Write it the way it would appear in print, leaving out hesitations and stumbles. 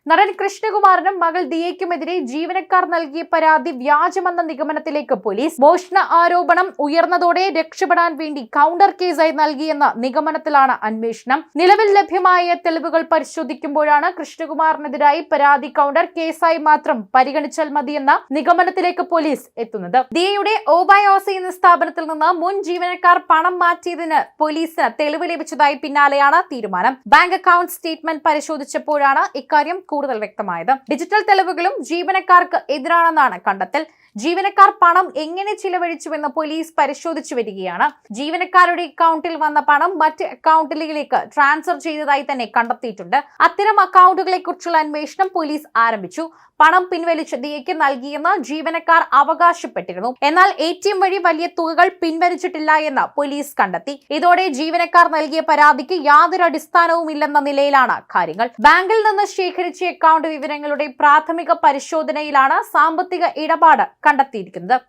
നടൻ കൃഷ്ണകുമാറിനും മകൾ ദിയയ്ക്കുമെതിരെ ജീവനക്കാർ നൽകിയ പരാതി വ്യാജമെന്ന നിഗമനത്തിലേക്ക് പോലീസ്. മോഷണ ആരോപണം ഉയർന്നതോടെ രക്ഷപ്പെടാൻ വേണ്ടി കൗണ്ടർ കേസായി നൽകിയെന്ന നിഗമനത്തിലാണ് അന്വേഷണം. നിലവിൽ ലഭ്യമായ തെളിവുകൾ പരിശോധിക്കുമ്പോഴാണ് കൃഷ്ണകുമാറിനെതിരായി പരാതി കൗണ്ടർ കേസായി മാത്രം പരിഗണിച്ചാൽ മതിയെന്ന നിഗമനത്തിലേക്ക് പോലീസ് എത്തുന്നത്. ദിയയുടെ ഓബയോസി എന്ന സ്ഥാപനത്തിൽ നിന്ന് മുൻ ജീവനക്കാർ പണം മാറ്റിയതിന് പോലീസിന് തെളിവ് ലഭിച്ചതായി പിന്നാലെയാണ് തീരുമാനം. ബാങ്ക് അക്കൗണ്ട് സ്റ്റേറ്റ്മെന്റ് പരിശോധിച്ചപ്പോഴാണ് ഇക്കാര്യം കൂടുതൽ വ്യക്തമായത്. ഡിജിറ്റൽ തെളിവുകളും ജീവനക്കാർക്ക് എതിരാണെന്നാണ് കണ്ടെത്തൽ. ജീവനക്കാർ പണം എങ്ങനെ ചിലവഴിച്ചുവെന്ന് പോലീസ് പരിശോധിച്ചു വരികയാണ്. ജീവനക്കാരുടെ അക്കൗണ്ടിൽ വന്ന പണം മറ്റ് അക്കൗണ്ടിലേക്ക് ട്രാൻസ്ഫർ ചെയ്തതായി തന്നെ കണ്ടെത്തിയിട്ടുണ്ട്. അത്തരം അക്കൗണ്ടുകളെ കുറിച്ചുള്ള അന്വേഷണം പോലീസ് ആരംഭിച്ചു. പണം പിൻവലിച്ച് ദിയയ്ക്ക് നൽകിയെന്ന് ജീവനക്കാർ അവകാശപ്പെട്ടിരുന്നു. എന്നാൽ ATM വഴി വലിയ തുകകൾ പിൻവലിച്ചിട്ടില്ല എന്ന് പോലീസ് കണ്ടെത്തി. ഇതോടെ ജീവനക്കാർ നൽകിയ പരാതിക്ക് യാതൊരു അടിസ്ഥാനവുമില്ലെന്ന നിലയിലാണ് കാര്യങ്ങൾ. ബാങ്കിൽ നിന്ന് ശേഖരിച്ച അക്കൗണ്ട് വിവരങ്ങളുടെ പ്രാഥമിക പരിശോധനയിലാണ് സാമ്പത്തിക ഇടപാട് കണ്ടെത്തിയിരിക്കുന്നത്.